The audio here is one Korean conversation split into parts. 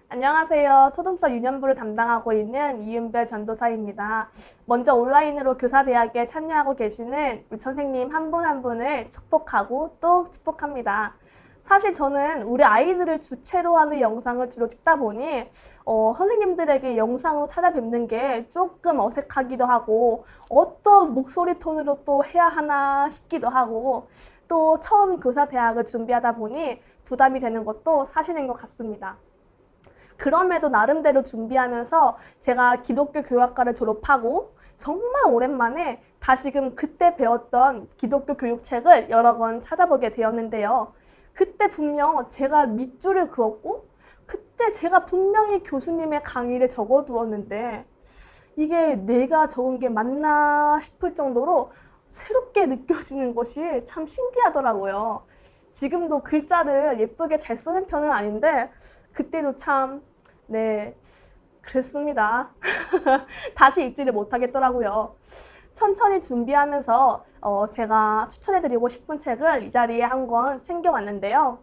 안녕하세요. 초등처 유년부를 담당하고 있는 이은별 전도사입니다. 먼저 온라인으로 교사대학에 참여하고 계시는 우리 선생님 한 분 한 분을 축복하고 또 축복합니다. 사실 저는 우리 아이들을 주체로 하는 영상을 주로 찍다 보니 선생님들에게 영상으로 찾아뵙는 게 조금 어색하기도 하고 어떤 목소리 톤으로 또 해야 하나 싶기도 하고 또 처음 교사대학을 준비하다 보니 부담이 되는 것도 사실인 것 같습니다. 그럼에도 나름대로 준비하면서 제가 기독교 교학과를 졸업하고 정말 오랜만에 다시금 그때 배웠던 기독교 교육책을 여러 권 찾아보게 되었는데요. 그때 분명 제가 밑줄을 그었고 그때 제가 분명히 교수님의 강의를 적어두었는데 이게 내가 적은 게 맞나 싶을 정도로 새롭게 느껴지는 것이 참 신기하더라고요. 지금도 글자를 예쁘게 잘 쓰는 편은 아닌데 그때도 참 그랬습니다. 다시 읽지를 못하겠더라고요. 천천히 준비하면서 제가 추천해드리고 싶은 책을 이 자리에 한 권 챙겨왔는데요.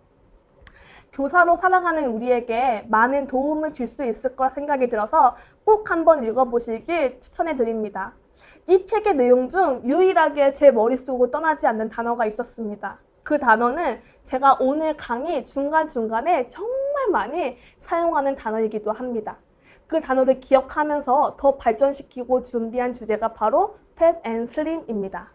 교사로 살아가는 우리에게 많은 도움을 줄 수 있을 거라 생각이 들어서 꼭 한번 읽어보시길 추천해드립니다. 이 책의 내용 중 유일하게 제 머릿속으로 떠나지 않는 단어가 있었습니다. 그 단어는 제가 오늘 강의 중간중간에 정말 많이 사용하는 단어이기도 합니다. 그 단어를 기억하면서 더 발전시키고 준비한 주제가 바로 Fat and Slim입니다.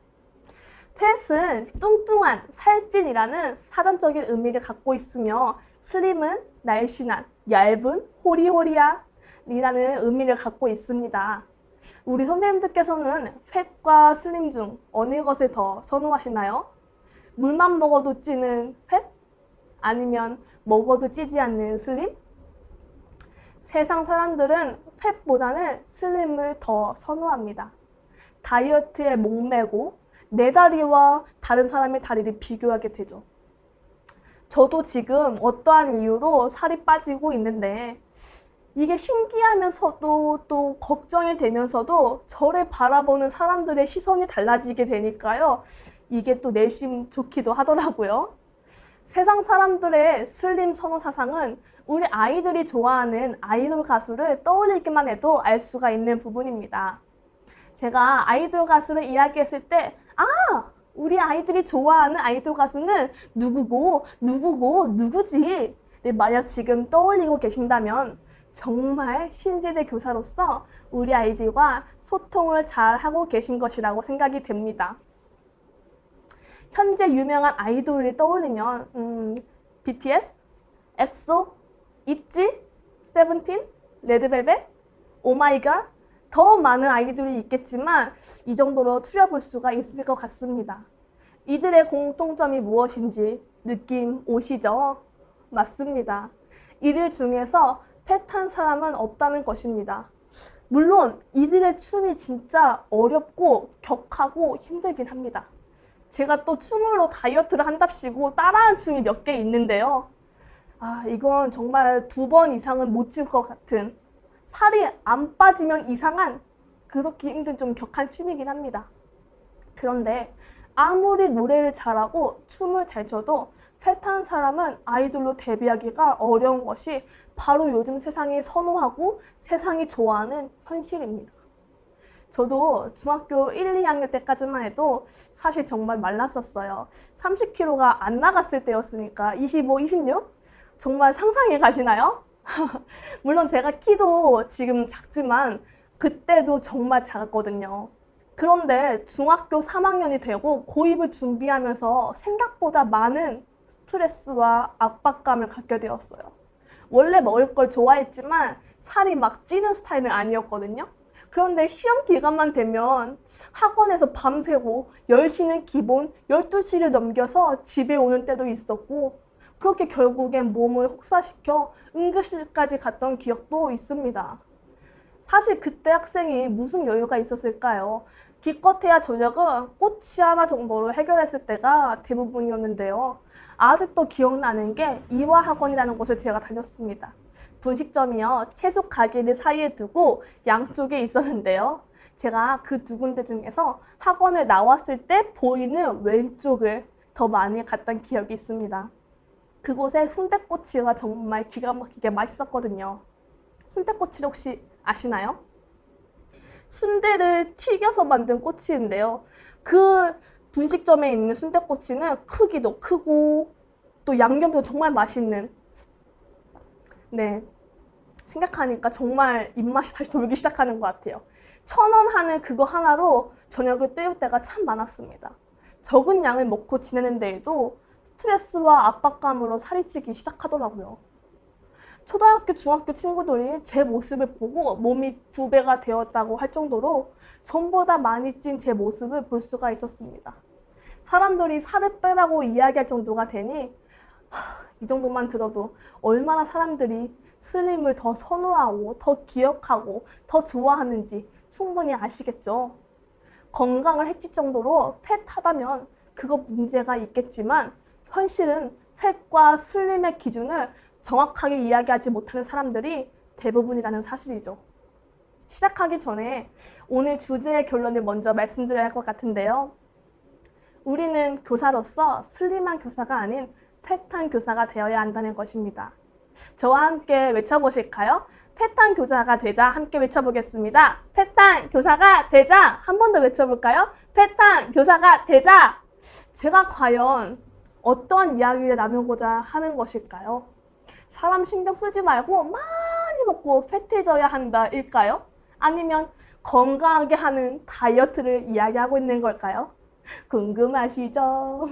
Fat은 뚱뚱한, 살찐이라는 사전적인 의미를 갖고 있으며 Slim은 날씬한, 얇은, 호리호리한이라는 의미를 갖고 있습니다. 우리 선생님들께서는 Fat과 Slim 중 어느 것을 더 선호하시나요? 물만 먹어도 찌는 팻? 아니면 먹어도 찌지 않는 슬림? 세상 사람들은 팻보다는 슬림을 더 선호합니다. 다이어트에 목매고 내 다리와 다른 사람의 다리를 비교하게 되죠. 저도 지금 어떠한 이유로 살이 빠지고 있는데 이게 신기하면서도 또 걱정이 되면서도 저를 바라보는 사람들의 시선이 달라지게 되니까요. 이게 또 내심 좋기도 하더라고요. 세상 사람들의 슬림 선호 사상은 우리 아이들이 좋아하는 아이돌 가수를 떠올리기만 해도 알 수가 있는 부분입니다. 제가 아이돌 가수를 이야기했을 때 우리 아이들이 좋아하는 아이돌 가수는 누구고 누구지? 만약 지금 떠올리고 계신다면 정말 신세대 교사로서 우리 아이들과 소통을 잘 하고 계신 것이라고 생각이 됩니다. 현재 유명한 아이돌을 떠올리면 BTS, 엑소, 있지, 세븐틴, 레드벨벳, 오마이걸 더 많은 아이돌이 있겠지만 이 정도로 추려볼 수가 있을 것 같습니다. 이들의 공통점이 무엇인지 느낌 오시죠? 맞습니다. 이들 중에서 팻한 사람은 없다는 것입니다. 물론 이들의 춤이 진짜 어렵고 격하고 힘들긴 합니다. 제가 또 춤으로 다이어트를 한답시고 따라한 춤이 몇 개 있는데요. 이건 정말 2번 이상은 못 출 것 같은 살이 안 빠지면 이상한 그렇게 힘든 좀 격한 춤이긴 합니다. 그런데 아무리 노래를 잘하고 춤을 잘 춰도 팻한 사람은 아이돌로 데뷔하기가 어려운 것이 바로 요즘 세상이 선호하고 세상이 좋아하는 현실입니다. 저도 중학교 1, 2학년 때까지만 해도 사실 정말 말랐었어요. 30kg가 안 나갔을 때였으니까 25, 26? 정말 상상이 가시나요? 물론 제가 키도 지금 작지만 그때도 정말 작았거든요. 그런데 중학교 3학년이 되고 고2을 준비하면서 생각보다 많은 스트레스와 압박감을 갖게 되었어요. 원래 먹을 걸 좋아했지만 살이 막 찌는 스타일은 아니었거든요. 그런데 시험 기간만 되면 학원에서 밤새고 10시는 기본 12시를 넘겨서 집에 오는 때도 있었고 그렇게 결국엔 몸을 혹사시켜 응급실까지 갔던 기억도 있습니다. 사실 그때 학생이 무슨 여유가 있었을까요? 기껏해야 저녁은 꼬치 하나 정도로 해결했을 때가 대부분이었는데요. 아직도 기억나는 게 이화학원이라는 곳을 제가 다녔습니다. 분식점이요. 채소 가게를 사이에 두고 양쪽에 있었는데요. 제가 그 2군데 중에서 학원을 나왔을 때 보이는 왼쪽을 더 많이 갔던 기억이 있습니다. 그곳에 순댓꼬치가 정말 기가 막히게 맛있었거든요. 순댓꼬치를 혹시 아시나요? 순대를 튀겨서 만든 꼬치인데요. 그 분식점에 있는 순댓꼬치는 크기도 크고 또 양념도 정말 맛있는, 네, 생각하니까 정말 입맛이 다시 돌기 시작하는 것 같아요. 1,000원 하는 그거 하나로 저녁을 때울 때가 참 많았습니다. 적은 양을 먹고 지내는 데에도 스트레스와 압박감으로 살이 찌기 시작하더라고요. 초등학교, 중학교 친구들이 제 모습을 보고 몸이 2배가 되었다고 할 정도로 전보다 많이 찐 제 모습을 볼 수가 있었습니다. 사람들이 살을 빼라고 이야기할 정도가 되니 이 정도만 들어도 얼마나 사람들이 슬림을 더 선호하고 더 기억하고 더 좋아하는지 충분히 아시겠죠? 건강을 해칠 정도로 팻하다면 그거 문제가 있겠지만 현실은 팻과 슬림의 기준을 정확하게 이야기하지 못하는 사람들이 대부분이라는 사실이죠. 시작하기 전에 오늘 주제의 결론을 먼저 말씀드려야 할 것 같은데요. 우리는 교사로서 슬림한 교사가 아닌 팻한 교사가 되어야 한다는 것입니다. 저와 함께 외쳐보실까요? 팻한 교사가 되자. 함께 외쳐보겠습니다. 팻한 교사가 되자. 한 번 더 외쳐볼까요? 팻한 교사가 되자. 제가 과연 어떤 이야기를 나누고자 하는 것일까요? 사람 신경 쓰지 말고 많이 먹고 팻해져야 한다 일까요? 아니면 건강하게 하는 다이어트를 이야기하고 있는 걸까요? 궁금하시죠?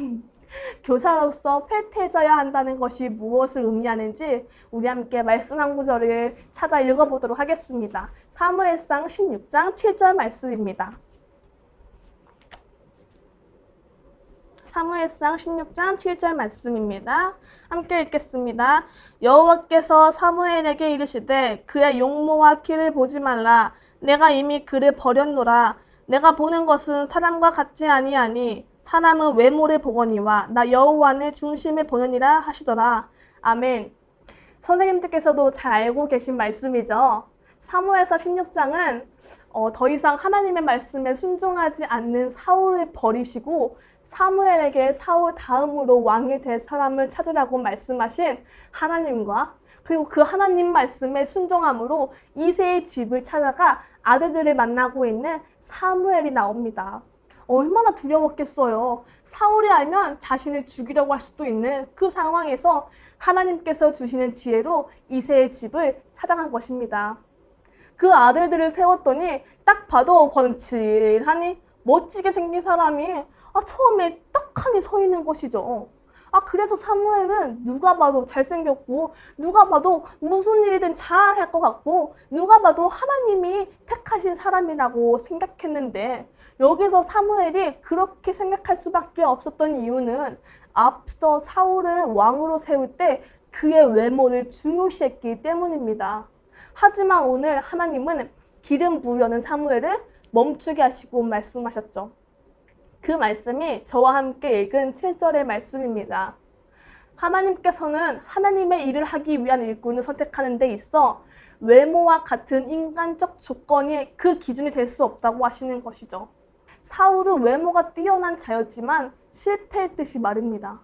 교사로서 팻해져야 한다는 것이 무엇을 의미하는지 우리 함께 말씀 한 구절을 찾아 읽어보도록 하겠습니다. 사무엘상 16장 7절 말씀입니다. 사무엘상 16장 7절 말씀입니다. 함께 읽겠습니다. 여호와께서 사무엘에게 이르시되 그의 용모와 키를 보지 말라. 내가 이미 그를 버렸노라. 내가 보는 것은 사람과 같지 아니하니 사람은 외모를 보거니와 나 여호와는 중심을 보느니라 하시더라. 아멘. 선생님들께서도 잘 알고 계신 말씀이죠. 사무엘상 16장은 더 이상 하나님의 말씀에 순종하지 않는 사울을 버리시고 사무엘에게 사울 다음으로 왕이 될 사람을 찾으라고 말씀하신 하나님과 그리고 그 하나님 말씀에 순종함으로 이새의 집을 찾아가 아들들을 만나고 있는 사무엘이 나옵니다. 얼마나 두려웠겠어요. 사울이 알면 자신을 죽이려고 할 수도 있는 그 상황에서 하나님께서 주시는 지혜로 이새의 집을 찾아간 것입니다. 그 아들들을 세웠더니 딱 봐도 건칠하니 멋지게 생긴 사람이 처음에 떡하니 서 있는 것이죠. 그래서 사무엘은 누가 봐도 잘생겼고 누가 봐도 무슨 일이든 잘할 것 같고 누가 봐도 하나님이 택하신 사람이라고 생각했는데 여기서 사무엘이 그렇게 생각할 수밖에 없었던 이유는 앞서 사울을 왕으로 세울 때 그의 외모를 중요시했기 때문입니다. 하지만 오늘 하나님은 기름 부으려는 사무엘을 멈추게 하시고 말씀하셨죠. 그 말씀이 저와 함께 읽은 7절의 말씀입니다. 하나님께서는 하나님의 일을 하기 위한 일꾼을 선택하는 데 있어 외모와 같은 인간적 조건이 그 기준이 될 수 없다고 하시는 것이죠. 사울은 외모가 뛰어난 자였지만 실패했듯이 말입니다.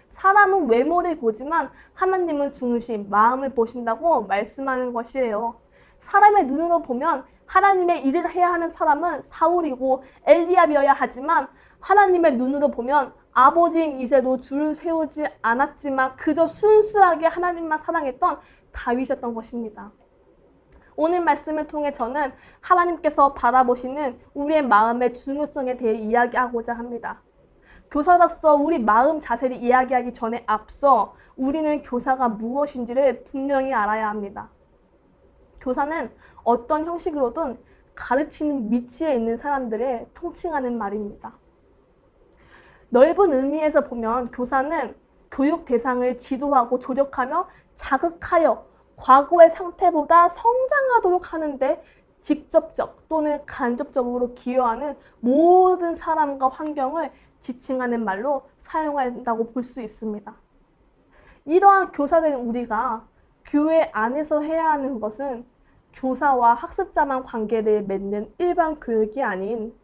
사람은 외모를 보지만 하나님은 중심, 마음을 보신다고 말씀하는 것이에요. 사람의 눈으로 보면 하나님의 일을 해야 하는 사람은 사울이고 엘리압이어야 하지만 하나님의 눈으로 보면 아버지인 이새도 줄을 세우지 않았지만 그저 순수하게 하나님만 사랑했던 다윗이었던 것입니다. 오늘 말씀을 통해 저는 하나님께서 바라보시는 우리의 마음의 중요성에 대해 이야기하고자 합니다. 교사로서 우리 마음 자세를 이야기하기 전에 앞서 우리는 교사가 무엇인지를 분명히 알아야 합니다. 교사는 어떤 형식으로든 가르치는 위치에 있는 사람들을 통칭하는 말입니다. 넓은 의미에서 보면 교사는 교육 대상을 지도하고 조력하며 자극하여 과거의 상태보다 성장하도록 하는데 직접적 또는 간접적으로 기여하는 모든 사람과 환경을 지칭하는 말로 사용한다고 볼 수 있습니다. 이러한 교사된 우리가 교회 안에서 해야 하는 것은 교사와 학습자만 관계를 맺는 일반 교육이 아닌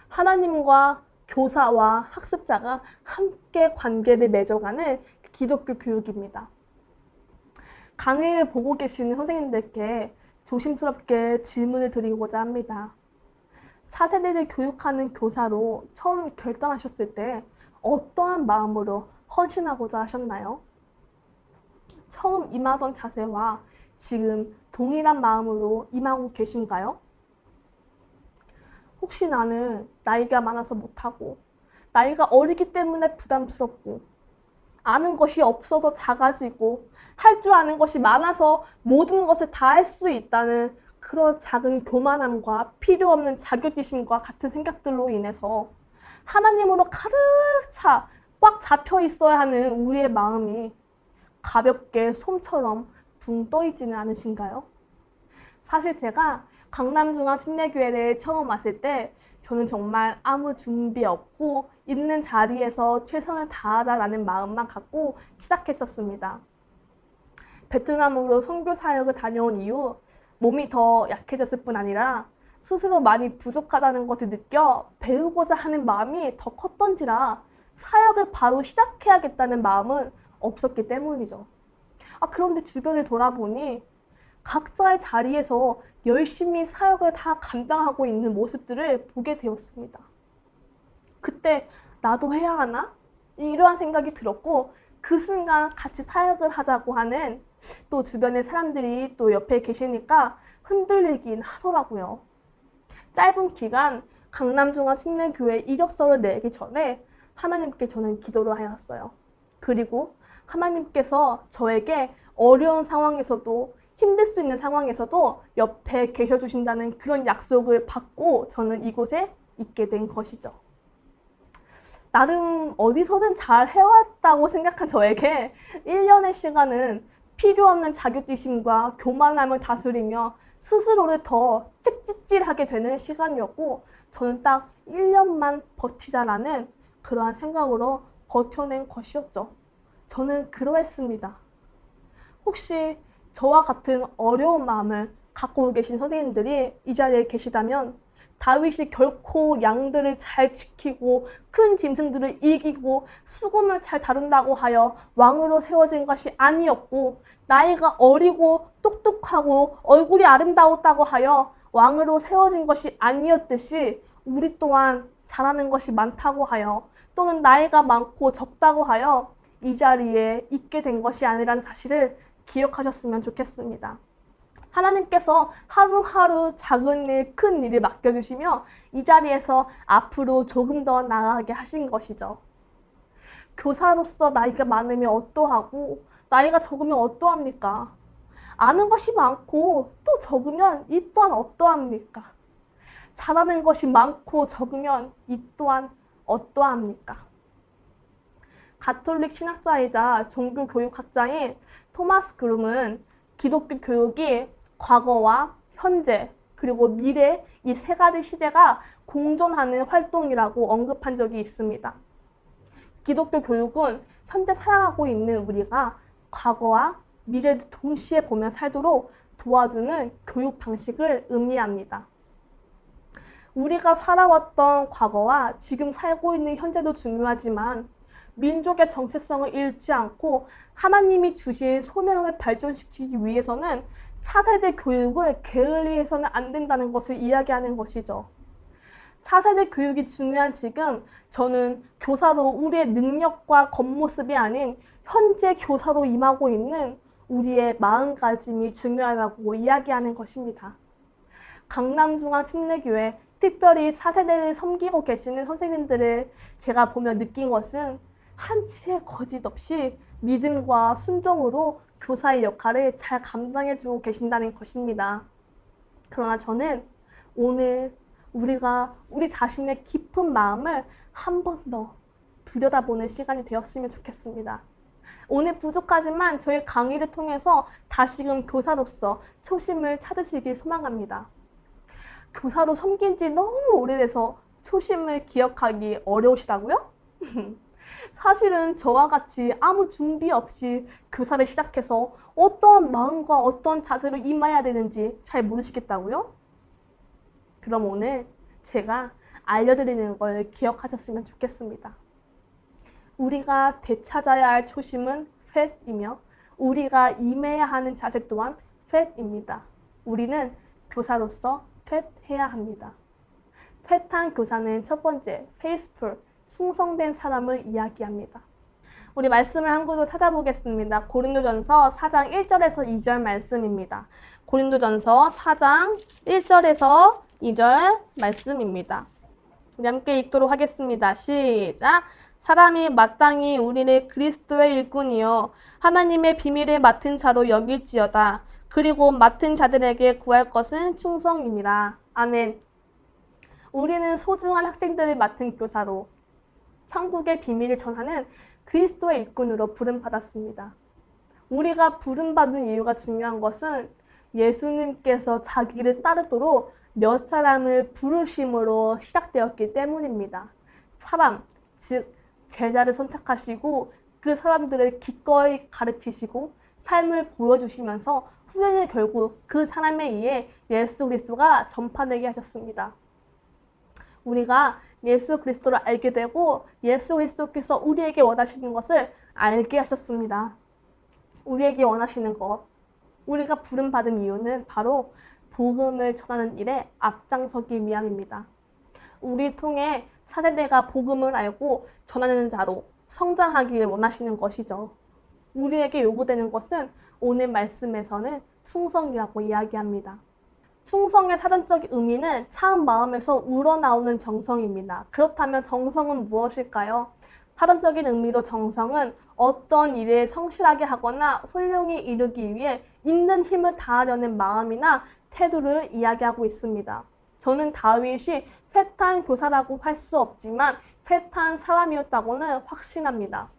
하나님과 교사와 학습자가 함께 관계를 맺어가는 기독교 교육입니다. 강의를 보고 계시는 선생님들께 조심스럽게 질문을 드리고자 합니다. 차세대를 교육하는 교사로 처음 결단하셨을 때 어떠한 마음으로 헌신하고자 하셨나요? 처음 임하던 자세와 지금 동일한 마음으로 임하고 계신가요? 혹시 나는 나이가 많아서 못하고, 나이가 어리기 때문에 부담스럽고, 아는 것이 없어서 작아지고, 할 줄 아는 것이 많아서 모든 것을 다 할 수 있다는 그런 작은 교만함과 필요 없는 자격지심과 같은 생각들로 인해서 하나님으로 가득 꽉 잡혀 있어야 하는 우리의 마음이 가볍게 솜처럼 붕 떠 있지는 않으신가요? 사실 제가 강남중앙침례교회를 처음 왔을 때 저는 정말 아무 준비 없고 있는 자리에서 최선을 다하자라는 마음만 갖고 시작했었습니다. 베트남으로 선교 사역을 다녀온 이후 몸이 더 약해졌을 뿐 아니라 스스로 많이 부족하다는 것을 느껴 배우고자 하는 마음이 더 컸던지라 사역을 바로 시작해야겠다는 마음은 없었기 때문이죠. 그런데 주변을 돌아보니 각자의 자리에서 열심히 사역을 다 감당하고 있는 모습들을 보게 되었습니다. 그때 나도 해야 하나? 이러한 생각이 들었고 그 순간 같이 사역을 하자고 하는 또 주변의 사람들이 또 옆에 계시니까 흔들리긴 하더라고요. 짧은 기간 강남중앙침례교회 이력서를 내기 전에 하나님께 저는 기도를 하였어요. 그리고 하나님께서 저에게 어려운 상황에서도 힘들 수 있는 상황에서도 옆에 계셔주신다는 그런 약속을 받고 저는 이곳에 있게 된 것이죠. 나름 어디서든 잘 해왔다고 생각한 저에게 1년의 시간은 필요 없는 자격지심과 교만함을 다스리며 스스로를 더 찝찝질하게 되는 시간이었고 저는 딱 1년만 버티자라는 그러한 생각으로 버텨낸 것이었죠. 저는 그러했습니다. 혹시 저와 같은 어려운 마음을 갖고 계신 선생님들이 이 자리에 계시다면 다윗이 결코 양들을 잘 지키고 큰 짐승들을 이기고 수금을 잘 다룬다고 하여 왕으로 세워진 것이 아니었고 나이가 어리고 똑똑하고 얼굴이 아름다웠다고 하여 왕으로 세워진 것이 아니었듯이 우리 또한 잘하는 것이 많다고 하여 또는 나이가 많고 적다고 하여 이 자리에 있게 된 것이 아니라는 사실을 기억하셨으면 좋겠습니다. 하나님께서 하루하루 작은 일, 큰 일을 맡겨주시며 이 자리에서 앞으로 조금 더 나아가게 하신 것이죠. 교사로서 나이가 많으면 어떠하고 나이가 적으면 어떠합니까? 아는 것이 많고 또 적으면 이 또한 어떠합니까? 잘하는 것이 많고 적으면 이 또한 어떠합니까? 가톨릭 신학자이자 종교교육학자인 토마스 그룸은 기독교 교육이 과거와 현재 그리고 미래 이 세 가지 시제가 공존하는 활동이라고 언급한 적이 있습니다. 기독교 교육은 현재 살아가고 있는 우리가 과거와 미래를 동시에 보며 살도록 도와주는 교육 방식을 의미합니다. 우리가 살아왔던 과거와 지금 살고 있는 현재도 중요하지만 민족의 정체성을 잃지 않고 하나님이 주신 소명을 발전시키기 위해서는 차세대 교육을 게을리해서는 안 된다는 것을 이야기하는 것이죠. 차세대 교육이 중요한 지금 저는 교사로 우리의 능력과 겉모습이 아닌 현재 교사로 임하고 있는 우리의 마음가짐이 중요하다고 이야기하는 것입니다. 강남중앙침례교회 특별히 차세대를 섬기고 계시는 선생님들을 제가 보며 느낀 것은 한치의 거짓 없이 믿음과 순종으로 교사의 역할을 잘 감당해주고 계신다는 것입니다. 그러나 저는 오늘 우리가 우리 자신의 깊은 마음을 한 번 더 들여다보는 시간이 되었으면 좋겠습니다. 오늘 부족하지만 저희 강의를 통해서 다시금 교사로서 초심을 찾으시길 소망합니다. 교사로 섬긴 지 너무 오래돼서 초심을 기억하기 어려우시다고요? 사실은 저와 같이 아무 준비 없이 교사를 시작해서 어떤 마음과 어떤 자세로 임해야 되는지 잘 모르시겠다고요? 그럼 오늘 제가 알려드리는 걸 기억하셨으면 좋겠습니다. 우리가 되찾아야 할 초심은 faith이며 우리가 임해야 하는 자세 또한 faith입니다. 우리는 교사로서 faith해야 합니다. faith한 교사는 첫 번째, faithful, 충성된 사람을 이야기합니다. 우리 말씀을 한 구절 찾아보겠습니다. 고린도전서 4장 1절에서 2절 말씀입니다. 고린도전서 4장 1절에서 2절 말씀입니다. 우리 함께 읽도록 하겠습니다. 시작! 사람이 마땅히 우리를 그리스도의 일꾼이요 하나님의 비밀을 맡은 자로 여길지어다. 그리고 맡은 자들에게 구할 것은 충성이니라. 아멘. 우리는 소중한 학생들을 맡은 교사로 천국의 비밀을 전하는 그리스도의 일꾼으로 부름받았습니다. 우리가 부름받은 이유가 중요한 것은 예수님께서 자기를 따르도록 몇 사람을 부르심으로 시작되었기 때문입니다. 사람, 즉 제자를 선택하시고 그 사람들을 기꺼이 가르치시고 삶을 보여주시면서 후에는 결국 그 사람에 의해 예수 그리스도가 전파되게 하셨습니다. 우리가 예수 그리스도를 알게 되고 예수 그리스도께서 우리에게 원하시는 것을 알게 하셨습니다. 우리에게 원하시는 것, 우리가 부름받은 이유는 바로 복음을 전하는 일에 앞장서기 위함입니다. 우리를 통해 차세대가 복음을 알고 전하는 자로 성장하기를 원하시는 것이죠. 우리에게 요구되는 것은 오늘 말씀에서는 충성이라고 이야기합니다. 충성의 사전적 의미는 참 마음에서 우러나오는 정성입니다. 그렇다면 정성은 무엇일까요? 사전적인 의미로 정성은 어떤 일을 성실하게 하거나 훌륭히 이루기 위해 있는 힘을 다하려는 마음이나 태도를 이야기하고 있습니다. 저는 다윗이 패탄 교사라고 할 수 없지만 패탄 사람이었다고는 확신합니다.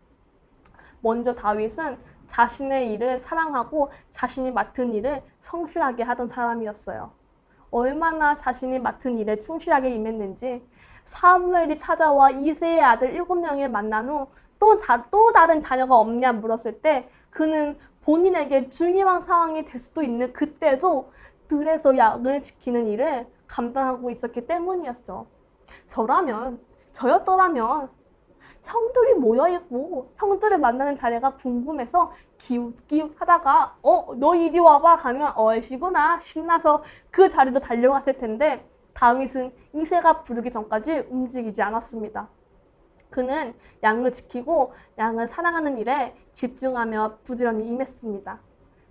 먼저 다윗은 자신의 일을 사랑하고 자신이 맡은 일을 성실하게 하던 사람이었어요. 얼마나 자신이 맡은 일에 충실하게 임했는지 사무엘이 찾아와 이새의 아들 7명을 만난 후 또 다른 자녀가 없냐 물었을 때 그는 본인에게 중요한 상황이 될 수도 있는 그때도 들에서 양을 지키는 일을 감당하고 있었기 때문이었죠. 저였더라면 형들이 모여있고 형들을 만나는 자리가 궁금해서 기웃기웃하다가 너 이리 와봐 하면 얼씨구나 신나서 그 자리로 달려갔을 텐데 다윗은 이새가 부르기 전까지 움직이지 않았습니다. 그는 양을 지키고 양을 사랑하는 일에 집중하며 부지런히 임했습니다.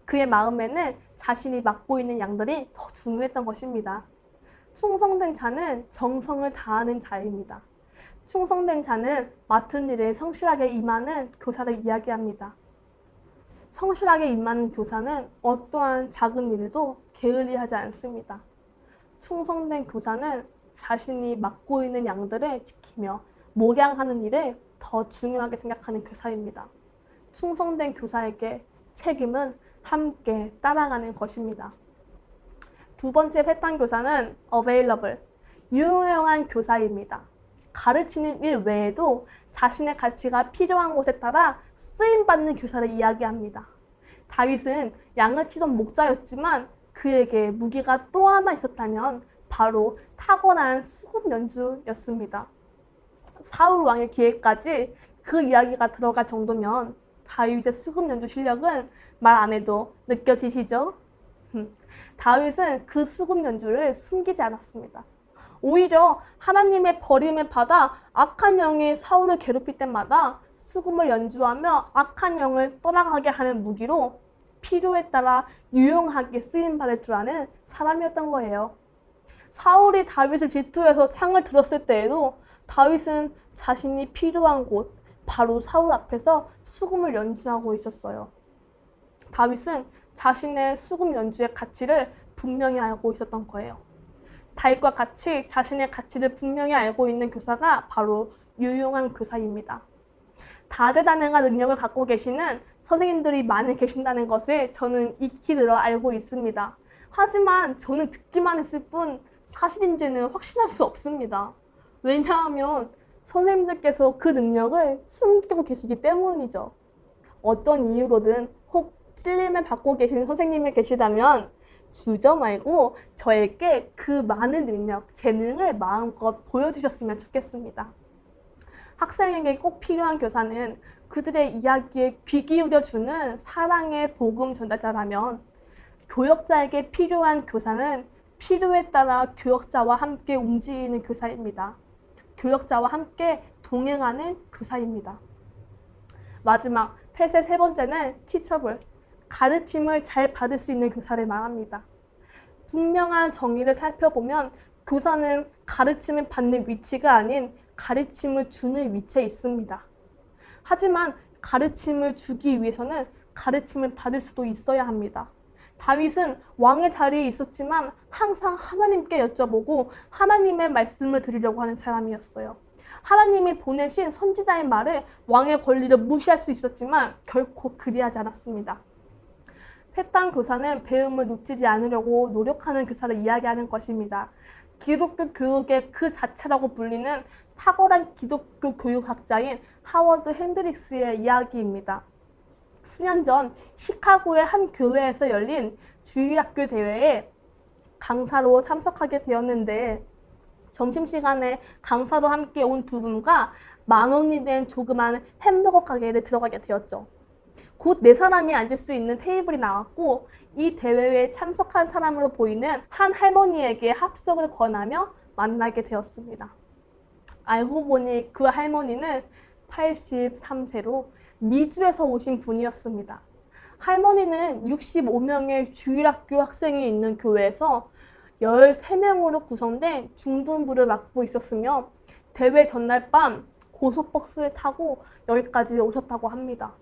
그의 마음에는 자신이 맡고 있는 양들이 더 중요했던 것입니다. 충성된 자는 정성을 다하는 자입니다. 충성된 자는 맡은 일에 성실하게 임하는 교사를 이야기합니다. 성실하게 임하는 교사는 어떠한 작은 일도 게을리하지 않습니다. 충성된 교사는 자신이 맡고 있는 양들을 지키며 목양하는 일을 더 중요하게 생각하는 교사입니다. 충성된 교사에게 책임은 함께 따라가는 것입니다. 두 번째 패턴 교사는 available, 유용한 교사입니다. 가르치는 일 외에도 자신의 가치가 필요한 곳에 따라 쓰임받는 교사를 이야기합니다. 다윗은 양을 치던 목자였지만 그에게 무기가 또 하나 있었다면 바로 타고난 수금 연주였습니다. 사울 왕의 기회까지 그 이야기가 들어갈 정도면 다윗의 수금 연주 실력은 말 안 해도 느껴지시죠? 다윗은 그 수금 연주를 숨기지 않았습니다. 오히려 하나님의 버림을 받아 악한 영이 사울을 괴롭힐 때마다 수금을 연주하며 악한 영을 떠나가게 하는 무기로 필요에 따라 유용하게 쓰임받을 줄 아는 사람이었던 거예요. 사울이 다윗을 질투해서 창을 들었을 때에도 다윗은 자신이 필요한 곳, 바로 사울 앞에서 수금을 연주하고 있었어요. 다윗은 자신의 수금 연주의 가치를 분명히 알고 있었던 거예요. 다윗과 같이 자신의 가치를 분명히 알고 있는 교사가 바로 유용한 교사입니다. 다재다능한 능력을 갖고 계시는 선생님들이 많이 계신다는 것을 저는 익히 들어 알고 있습니다. 하지만 저는 듣기만 했을 뿐 사실인지는 확신할 수 없습니다. 왜냐하면 선생님들께서 그 능력을 숨기고 계시기 때문이죠. 어떤 이유로든 혹 찔림을 받고 계신 선생님이 계시다면 주저 말고 저에게 그 많은 능력, 재능을 마음껏 보여주셨으면 좋겠습니다. 학생에게 꼭 필요한 교사는 그들의 이야기에 귀 기울여주는 사랑의 복음 전달자라면, 교역자에게 필요한 교사는 필요에 따라 교역자와 함께 움직이는 교사입니다. 교역자와 함께 동행하는 교사입니다. 마지막, 펫의 세 번째는 teachable, 가르침을 잘 받을 수 있는 교사를 말합니다. 분명한 정의를 살펴보면 교사는 가르침을 받는 위치가 아닌 가르침을 주는 위치에 있습니다. 하지만 가르침을 주기 위해서는 가르침을 받을 수도 있어야 합니다. 다윗은 왕의 자리에 있었지만 항상 하나님께 여쭤보고 하나님의 말씀을 드리려고 하는 사람이었어요. 하나님이 보내신 선지자의 말을, 왕의 권리를 무시할 수 있었지만 결코 그리하지 않았습니다. 패탄 교사는 배움을 놓치지 않으려고 노력하는 교사를 이야기하는 것입니다. 기독교 교육의 그 자체라고 불리는 탁월한 기독교 교육학자인 하워드 핸드릭스의 이야기입니다. 수년 전 시카고의 한 교회에서 열린 주일학교 대회에 강사로 참석하게 되었는데, 점심시간에 강사로 함께 온 두 분과 10,000원이 된 조그만 햄버거 가게를 들어가게 되었죠. 곧 4사람이 앉을 수 있는 테이블이 나왔고, 이 대회에 참석한 사람으로 보이는 한 할머니에게 합석을 권하며 만나게 되었습니다. 알고 보니 그 할머니는 83세로 미주에서 오신 분이었습니다. 할머니는 65명의 주일학교 학생이 있는 교회에서 13명으로 구성된 중등부를 맡고 있었으며, 대회 전날 밤 고속버스를 타고 여기까지 오셨다고 합니다.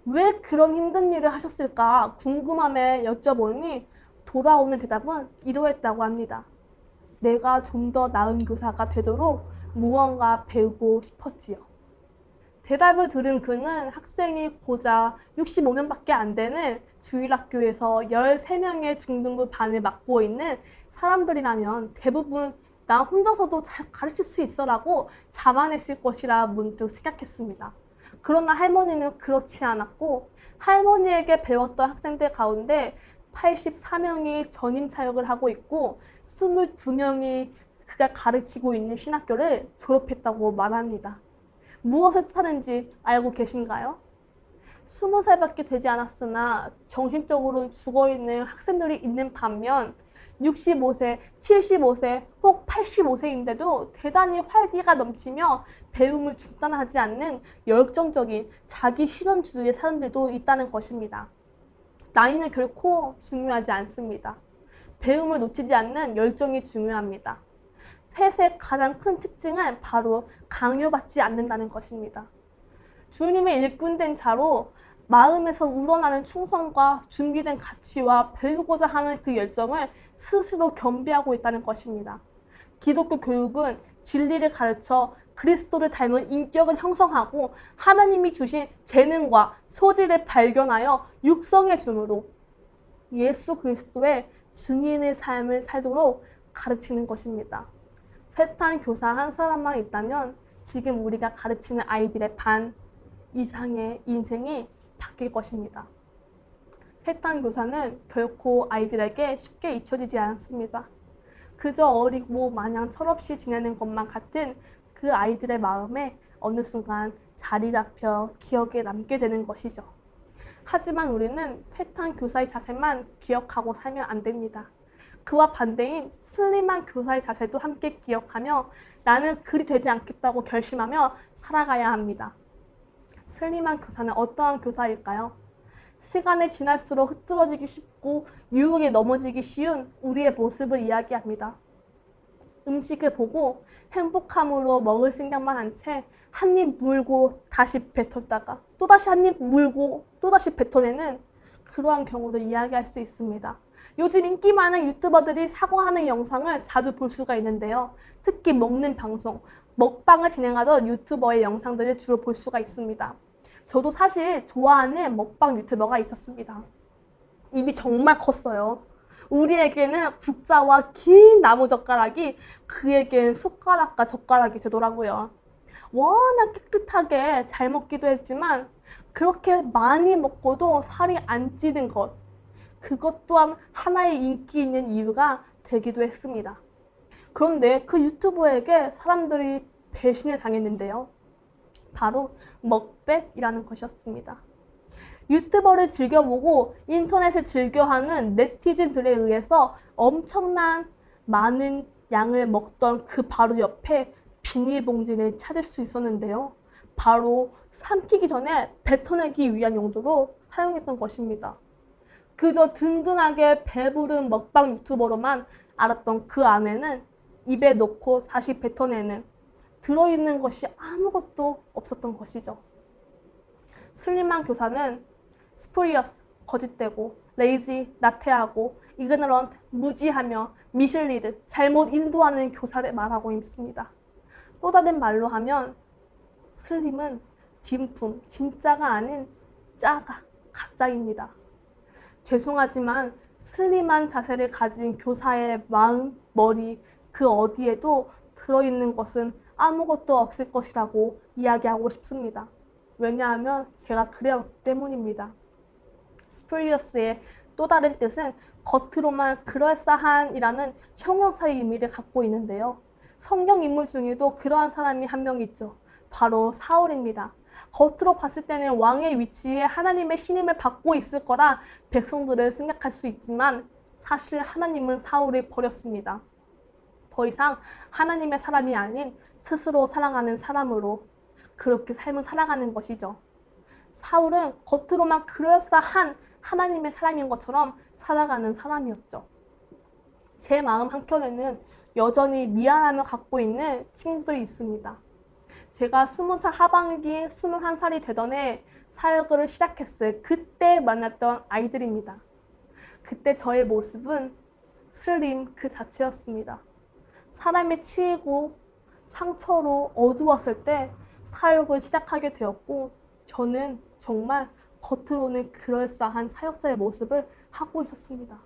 왜 그런 힘든 일을 하셨을까 궁금함에 여쭤보니 돌아오는 대답은 이러했다고 합니다. 내가 좀 더 나은 교사가 되도록 무언가 배우고 싶었지요. 대답을 들은 그는 학생이 고작 65명밖에 안 되는 주일학교에서 13명의 중등부 반을 맡고 있는 사람들이라면 대부분 나 혼자서도 잘 가르칠 수 있어라고 자만했을 것이라 문득 생각했습니다. 그러나 할머니는 그렇지 않았고, 할머니에게 배웠던 학생들 가운데 84명이 전임 사역을 하고 있고 22명이 그가 가르치고 있는 신학교를 졸업했다고 말합니다. 무엇을 뜻하는지 알고 계신가요? 20살밖에 되지 않았으나 정신적으로는 죽어있는 학생들이 있는 반면 65세, 75세, 혹 85세인데도 대단히 활기가 넘치며 배움을 중단하지 않는 열정적인 자기 실현주의의 사람들도 있다는 것입니다. 나이는 결코 중요하지 않습니다. 배움을 놓치지 않는 열정이 중요합니다. 펫의 가장 큰 특징은 바로 강요받지 않는다는 것입니다. 주님의 일꾼된 자로 마음에서 우러나는 충성과 준비된 가치와 배우고자 하는 그 열정을 스스로 겸비하고 있다는 것입니다. 기독교 교육은 진리를 가르쳐 그리스도를 닮은 인격을 형성하고 하나님이 주신 재능과 소질을 발견하여 육성해 주므로 예수 그리스도의 증인의 삶을 살도록 가르치는 것입니다. 패탄 교사 한 사람만 있다면 지금 우리가 가르치는 아이들의 반 이상의 인생이 바뀔 것입니다. 패탄 교사는 결코 아이들에게 쉽게 잊혀지지 않습니다. 그저 어리고 마냥 철없이 지내는 것만 같은 그 아이들의 마음에 어느 순간 자리 잡혀 기억에 남게 되는 것이죠. 하지만 우리는 패탄 교사의 자세만 기억하고 살면 안 됩니다. 그와 반대인 슬림한 교사의 자세도 함께 기억하며 나는 그리 되지 않겠다고 결심하며 살아가야 합니다. 슬림한 교사는 어떠한 교사일까요? 시간이 지날수록 흐트러지기 쉽고 유혹에 넘어지기 쉬운 우리의 모습을 이야기합니다. 음식을 보고 행복함으로 먹을 생각만 한 채 한 입 물고 다시 뱉었다가 또다시 한 입 물고 또다시 뱉어내는 그러한 경우를 이야기할 수 있습니다. 요즘 인기 많은 유튜버들이 사과하는 영상을 자주 볼 수가 있는데요. 특히 먹는 방송, 먹방을 진행하던 유튜버의 영상들을 주로 볼 수가 있습니다. 저도 사실 좋아하는 먹방 유튜버가 있었습니다. 입이 정말 컸어요. 우리에게는 국자와 긴 나무젓가락이 그에겐 숟가락과 젓가락이 되더라고요. 워낙 깨끗하게 잘 먹기도 했지만 그렇게 많이 먹고도 살이 안 찌는 것, 그것 또한 하나의 인기 있는 이유가 되기도 했습니다. 그런데 그 유튜버에게 사람들이 배신을 당했는데요. 바로 먹백이라는 것이었습니다. 유튜버를 즐겨보고 인터넷을 즐겨하는 네티즌들에 의해서 엄청난 많은 양을 먹던 그 바로 옆에 비닐봉지를 찾을 수 있었는데요. 바로 삼키기 전에 뱉어내기 위한 용도로 사용했던 것입니다. 그저 든든하게 배부른 먹방 유튜버로만 알았던 그 안에는 입에 넣고 다시 뱉어내는 들어있는 것이 아무것도 없었던 것이죠. 슬림한 교사는 스프리어스, 거짓되고 레이지, 나태하고 이그너런트, 무지하며 미실리드, 잘못 인도하는 교사를 말하고 있습니다. 또 다른 말로 하면 슬림은 진품, 진짜가 아닌 짜가, 가짜입니다. 죄송하지만 슬림한 자세를 가진 교사의 마음, 머리, 그 어디에도 들어있는 것은 아무것도 없을 것이라고 이야기하고 싶습니다. 왜냐하면 제가 그래왔기 때문입니다. 스프리어스의 또 다른 뜻은 겉으로만 그럴싸한이라는 형용사의 의미를 갖고 있는데요. 성경 인물 중에도 그러한 사람이 한 명 있죠. 바로 사울입니다. 겉으로 봤을 때는 왕의 위치에 하나님의 신임을 받고 있을 거라 백성들은 생각할 수 있지만 사실 하나님은 사울을 버렸습니다. 더 이상 하나님의 사람이 아닌 스스로 사랑하는 사람으로 그렇게 삶을 살아가는 것이죠. 사울은 겉으로만 그럴싸한 하나님의 사람인 것처럼 살아가는 사람이었죠. 제 마음 한켠에는 여전히 미안함을 갖고 있는 친구들이 있습니다. 제가 20살 하반기 21살이 되던 해 사역을 시작했을 그때 만났던 아이들입니다. 그때 저의 모습은 슬림 그 자체였습니다. 사람에 치이고 상처로 어두웠을 때 사역을 시작하게 되었고 저는 정말 겉으로는 그럴싸한 사역자의 모습을 하고 있었습니다.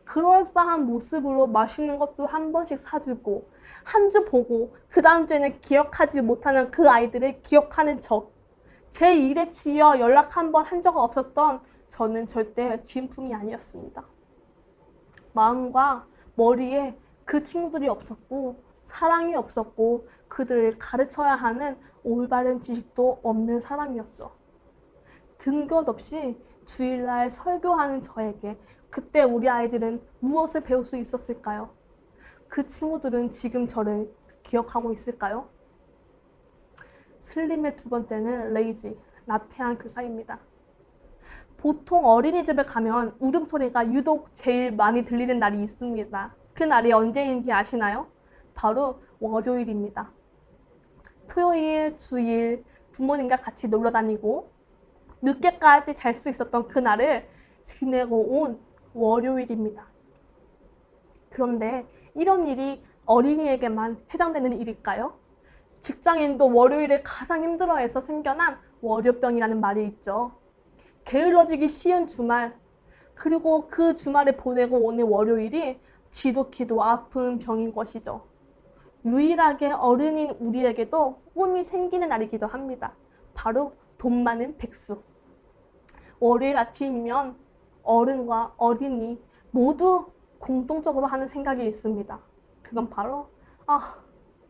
그럴싸한 모습으로 맛있는 것도 한 번씩 사주고 한 주 보고 그 다음 주에는 기억하지 못하는 그 아이들을 기억하는 척, 제 일에 치여 연락 한 번 한 적은 없었던 저는 절대 진품이 아니었습니다. 마음과 머리에 그 친구들이 없었고 사랑이 없었고 그들을 가르쳐야 하는 올바른 지식도 없는 사람이었죠. 등굣 없이 주일날 설교하는 저에게 그때 우리 아이들은 무엇을 배울 수 있었을까요? 그 친구들은 지금 저를 기억하고 있을까요? 슬림의 두 번째는 레이지, 나태한 교사입니다. 보통 어린이집에 가면 울음소리가 유독 제일 많이 들리는 날이 있습니다. 그 날이 언제인지 아시나요? 바로 월요일입니다. 토요일, 주일 부모님과 같이 놀러 다니고 늦게까지 잘 수 있었던 그날을 지내고 온 월요일입니다. 그런데 이런 일이 어린이에게만 해당되는 일일까요? 직장인도 월요일을 가장 힘들어해서 생겨난 월요병이라는 말이 있죠. 게을러지기 쉬운 주말, 그리고 그 주말을 보내고 오는 월요일이 지독히도 아픈 병인 것이죠. 유일하게 어른인 우리에게도 꿈이 생기는 날이기도 합니다. 바로 돈 많은 백수. 월요일 아침이면 어른과 어린이 모두 공통적으로 하는 생각이 있습니다. 그건 바로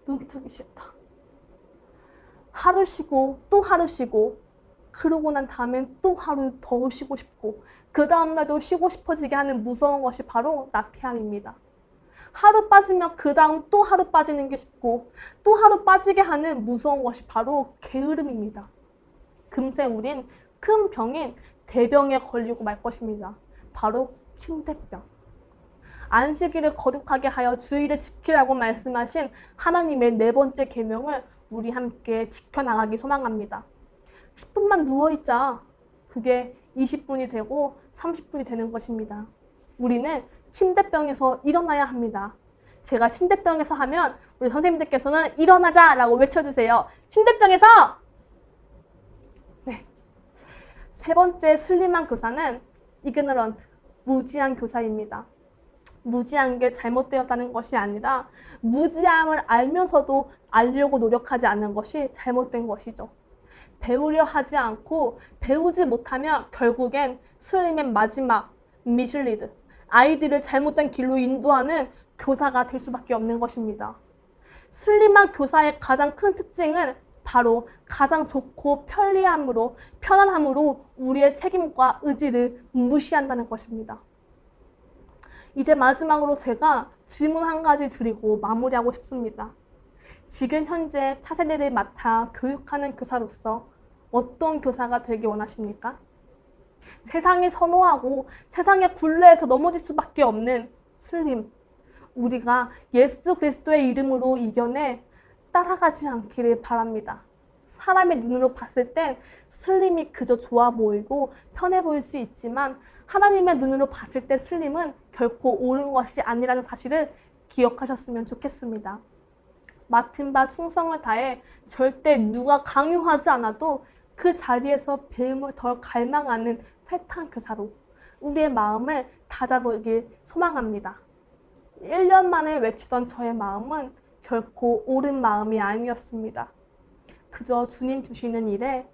눈 뜨기 싫다. 하루 쉬고 또 하루 쉬고 그러고 난 다음엔 또 하루 더 쉬고 싶고 그 다음날도 쉬고 싶어지게 하는 무서운 것이 바로 나태함입니다. 하루 빠지면 그 다음 또 하루 빠지는 게 쉽고 또 하루 빠지게 하는 무서운 것이 바로 게으름입니다. 금세 우린 큰 병인 대병에 걸리고 말 것입니다. 바로 침대병. 안식일을 거룩하게 하여 주일을 지키라고 말씀하신 하나님의 네 번째 계명을 우리 함께 지켜나가기 소망합니다. 10분만 누워있자. 그게 20분이 되고 30분이 되는 것입니다. 우리는 침대병에서 일어나야 합니다. 제가 침대병에서 하면 우리 선생님들께서는 일어나자 라고 외쳐주세요. 침대병에서! 네. 세 번째 슬림한 교사는 이그너런트, 무지한 교사입니다. 무지한 게 잘못되었다는 것이 아니라 무지함을 알면서도 알려고 노력하지 않는 것이 잘못된 것이죠. 배우려 하지 않고 배우지 못하면 결국엔 슬림의 마지막 미슬리드, 아이들을 잘못된 길로 인도하는 교사가 될 수밖에 없는 것입니다. 슬림한 교사의 가장 큰 특징은 바로 가장 좋고 편안함으로 우리의 책임과 의지를 무시한다는 것입니다. 이제 마지막으로 제가 질문 한 가지 드리고 마무리하고 싶습니다. 지금 현재 차세대를 맡아 교육하는 교사로서 어떤 교사가 되기 원하십니까? 세상이 선호하고 세상의 굴레에서 넘어질 수밖에 없는 슬림, 우리가 예수 그리스도의 이름으로 이겨내 따라가지 않기를 바랍니다. 사람의 눈으로 봤을 땐 슬림이 그저 좋아 보이고 편해 보일 수 있지만 하나님의 눈으로 봤을 때 슬림은 결코 옳은 것이 아니라는 사실을 기억하셨으면 좋겠습니다. 맡은 바 충성을 다해 절대 누가 강요하지 않아도 그 자리에서 배움을 더 갈망하는 패턴 교사로 우리의 마음을 다잡으길 소망합니다. 1년 만에 외치던 저의 마음은 결코 옳은 마음이 아니었습니다. 그저 주님 주시는 일에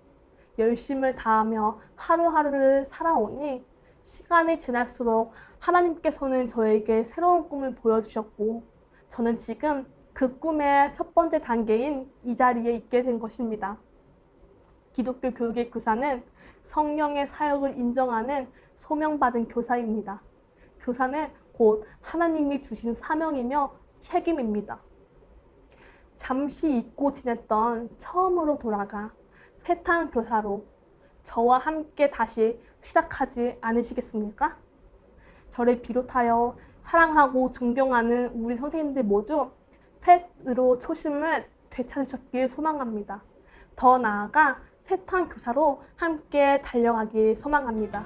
열심을 다하며 하루하루를 살아오니 시간이 지날수록 하나님께서는 저에게 새로운 꿈을 보여주셨고 저는 지금 그 꿈의 첫 번째 단계인 이 자리에 있게 된 것입니다. 기독교 교육의 교사는 성령의 사역을 인정하는 소명받은 교사입니다. 교사는 곧 하나님이 주신 사명이며 책임입니다. 잠시 잊고 지냈던 처음으로 돌아가 패턴 교사로 저와 함께 다시 시작하지 않으시겠습니까? 저를 비롯하여 사랑하고 존경하는 우리 선생님들 모두 펫으로 초심을 되찾으셨길 소망합니다. 더 나아가 패턴 교사로 함께 달려가길 소망합니다.